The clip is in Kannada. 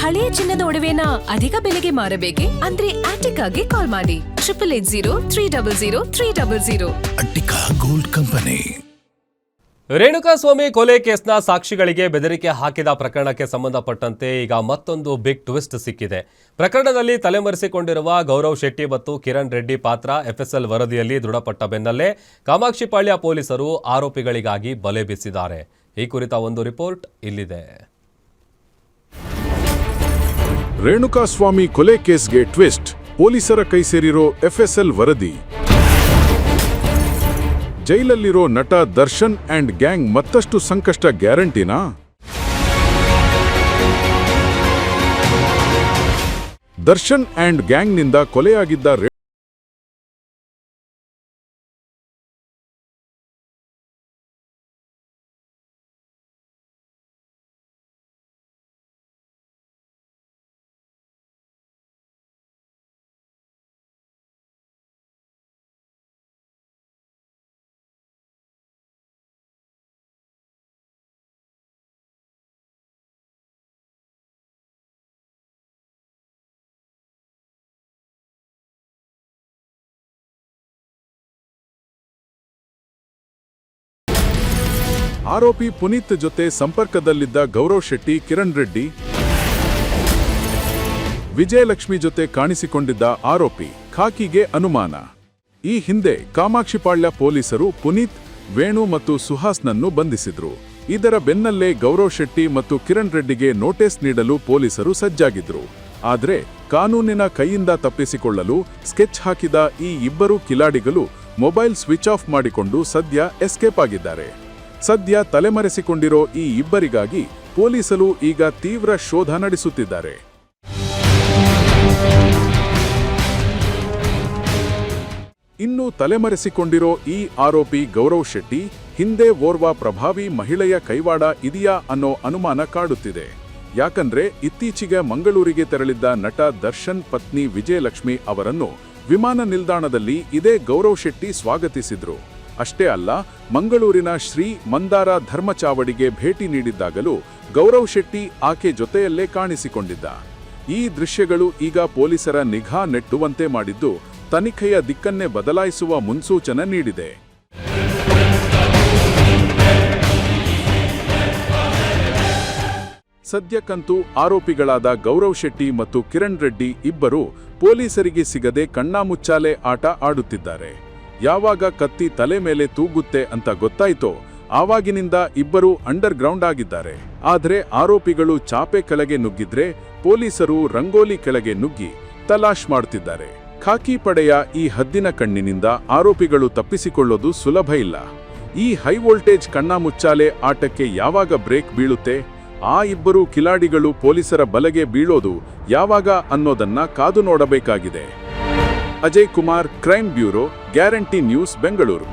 ಹಳೆಯ ಚಿನ್ನದ ಒಡವೆನ ಅಧಿಕ ಬೆಲೆಗೆ ಮಾರಬೇಕೆ? ಅಂದ್ರೆ ಆಟಿಕಾಗೆ ಕಾಲ್ ಮಾಡಿ 8880300300. Attica gold company. ರೇಣುಕಾಸ್ವಾಮಿ ಕೊಲೆ ಕೇಸ್ನ ಸಾಕ್ಷಿಗಳಿಗೆ ಬೆದರಿಕೆ ಹಾಕಿದ ಪ್ರಕರಣಕ್ಕೆ ಸಂಬಂಧಪಟ್ಟಂತೆ ಈಗ ಮತ್ತೊಂದು ಬಿಗ್ ಟ್ವಿಸ್ಟ್ ಸಿಕ್ಕಿದೆ. ಪ್ರಕರಣದಲ್ಲಿ ತಲೆಮರೆಸಿಕೊಂಡಿರುವ ಗೌರವ್ ಶೆಟ್ಟಿ ಮತ್ತು ಕಿರಣ್ ರೆಡ್ಡಿ ಪಾತ್ರ ಎಫ್ಎಸ್ಎಲ್ ವರದಿಯಲ್ಲಿ ದೃಢಪಟ್ಟ ಬೆನ್ನಲ್ಲೇ ಕಾಮಾಕ್ಷಿಪಾಳ್ಯ ಪೊಲೀಸರು ಆರೋಪಿಗಳಿಗಾಗಿ ಬಲೆ ಬೀಸಿದ್ದಾರೆ. ಈ ಕುರಿತ ಒಂದು ರಿಪೋರ್ಟ್ ಇಲ್ಲಿದೆ. ರೇಣುಕಾಸ್ವಾಮಿ ಕೊಲೆ ಕೇಸ್ಗೆ ಟ್ವಿಸ್ಟ್, ಪೊಲೀಸರ ಕೈ ಸೇರಿರೋ ಎಫ್ಎಸ್ಎಲ್ ವರದಿ. ಜೈಲಲ್ಲಿರೋ ನಟ ದರ್ಶನ್ ಅಂಡ್ ಗ್ಯಾಂಗ್ ಮತ್ತಷ್ಟು ಸಂಕಷ್ಟ ಗ್ಯಾರಂಟಿನಾ? ದರ್ಶನ್ ಅಂಡ್ ಗ್ಯಾಂಗ್ನಿಂದ ಕೊಲೆಯಾಗಿದ್ದ ಆರೋಪಿ ಪುನೀತ್ ಜೊತೆ ಸಂಪರ್ಕದಲ್ಲಿದ್ದ ಗೌರವ್ ಶೆಟ್ಟಿ, ಕಿರಣ್ ರೆಡ್ಡಿ, ವಿಜಯಲಕ್ಷ್ಮಿ ಜೊತೆ ಕಾಣಿಸಿಕೊಂಡಿದ್ದ ಆರೋಪಿ ಖಾಕಿಗೆ ಅನುಮಾನ. ಈ ಹಿಂದೆ ಕಾಮಾಕ್ಷಿಪಾಳ್ಯ ಪೊಲೀಸರು ಪುನೀತ್, ವೇಣು ಮತ್ತು ಸುಹಾಸ್ನನ್ನು ಬಂಧಿಸಿದ್ರು. ಇದರ ಬೆನ್ನಲ್ಲೇ ಗೌರವ್ ಶೆಟ್ಟಿ ಮತ್ತು ಕಿರಣ್ ರೆಡ್ಡಿಗೆ ನೋಟಿಸ್ ನೀಡಲು ಪೊಲೀಸರು ಸಜ್ಜಾಗಿದ್ರು. ಆದರೆ ಕಾನೂನಿನ ಕೈಯಿಂದ ತಪ್ಪಿಸಿಕೊಳ್ಳಲು ಸ್ಕೆಚ್ ಹಾಕಿದ ಈ ಇಬ್ಬರು ಕಿಲಾಡಿಗಳು ಮೊಬೈಲ್ ಸ್ವಿಚ್ ಆಫ್ ಮಾಡಿಕೊಂಡು ಸದ್ಯ ಎಸ್ಕೇಪ್ ಆಗಿದ್ದಾರೆ. ಸದ್ಯ ತಲೆಮರೆಸಿಕೊಂಡಿರೋ ಈ ಇಬ್ಬರಿಗಾಗಿ ಪೊಲೀಸರು ಈಗ ತೀವ್ರ ಶೋಧ ನಡೆಸುತ್ತಿದ್ದಾರೆ. ಇನ್ನು ತಲೆಮರೆಸಿಕೊಂಡಿರೋ ಈ ಆರೋಪಿ ಗೌರವ್ ಶೆಟ್ಟಿ ಹಿಂದೆ ಓರ್ವ ಪ್ರಭಾವಿ ಮಹಿಳೆಯ ಕೈವಾಡ ಇದೆಯಾ ಅನ್ನೋ ಅನುಮಾನ ಕಾಡುತ್ತಿದೆ. ಯಾಕಂದ್ರೆ ಇತ್ತೀಚೆಗೆ ಮಂಗಳೂರಿಗೆ ತೆರಳಿದ್ದ ನಟ ದರ್ಶನ್ ಪತ್ನಿ ವಿಜಯಲಕ್ಷ್ಮಿ ಅವರನ್ನು ವಿಮಾನ ನಿಲ್ದಾಣದಲ್ಲಿ ಇದೇ ಗೌರವ್ ಶೆಟ್ಟಿ ಸ್ವಾಗತಿಸಿದ್ರು. ಅಷ್ಟೇ ಅಲ್ಲ, ಮಂಗಳೂರಿನ ಶ್ರೀ ಮಂದಾರ ಧರ್ಮಚಾವಡಿಗೆ ಭೇಟಿ ನೀಡಿದ್ದಾಗಲೂ ಗೌರವ್ ಶೆಟ್ಟಿ ಆಕೆ ಜೊತೆಯಲ್ಲೇ ಕಾಣಿಸಿಕೊಂಡಿದ್ದ. ಈ ದೃಶ್ಯಗಳು ಈಗ ಪೊಲೀಸರ ನಿಗಾ ನೆಟ್ಟುವಂತೆ ಮಾಡಿದ್ದು ತನಿಖೆಯ ದಿಕ್ಕನ್ನೇ ಬದಲಾಯಿಸುವ ಮುನ್ಸೂಚನೆ ನೀಡಿದೆ. ಸದ್ಯಕ್ಕಂತೂ ಆರೋಪಿಗಳಾದ ಗೌರವ್ ಶೆಟ್ಟಿ ಮತ್ತು ಕಿರಣ್ ರೆಡ್ಡಿ ಇಬ್ಬರು ಪೊಲೀಸರಿಗೆ ಸಿಗದೆ ಕಣ್ಣಾಮುಚ್ಚಾಲೆ ಆಟ ಆಡುತ್ತಿದ್ದಾರೆ. ಯಾವಾಗ ಕತ್ತಿ ತಲೆ ಮೇಲೆ ತೂಗುತ್ತೆ ಅಂತ ಗೊತ್ತಾಯ್ತೋ ಆವಾಗಿನಿಂದ ಇಬ್ಬರು ಅಂಡರ್ ಗ್ರೌಂಡ್ ಆಗಿದ್ದಾರೆ. ಆದರೆ ಆರೋಪಿಗಳು ಚಾಪೆ ಕೆಳಗೆ ನುಗ್ಗಿದ್ರೆ ಪೊಲೀಸರು ರಂಗೋಲಿ ಕೆಳಗೆ ನುಗ್ಗಿ ತಲಾಶ್ ಮಾಡುತ್ತಿದ್ದಾರೆ. ಖಾಕಿ ಪಡೆಯ ಈ ಹದ್ದಿನ ಕಣ್ಣಿನಿಂದ ಆರೋಪಿಗಳು ತಪ್ಪಿಸಿಕೊಳ್ಳೋದು ಸುಲಭ ಇಲ್ಲ. ಈ ಹೈ ವೋಲ್ಟೇಜ್ ಕಣ್ಣಾಮುಚ್ಚಾಲೆ ಆಟಕ್ಕೆ ಯಾವಾಗ ಬ್ರೇಕ್ ಬೀಳುತ್ತೆ, ಆ ಇಬ್ಬರು ಕಿಲಾಡಿಗಳು ಪೊಲೀಸರ ಬಲೆಗೆ ಬೀಳೋದು ಯಾವಾಗ ಅನ್ನೋದನ್ನ ಕಾದು ನೋಡಬೇಕಾಗಿದೆ. Ajay Kumar, crime bureau, guarantee news, Bengaluru.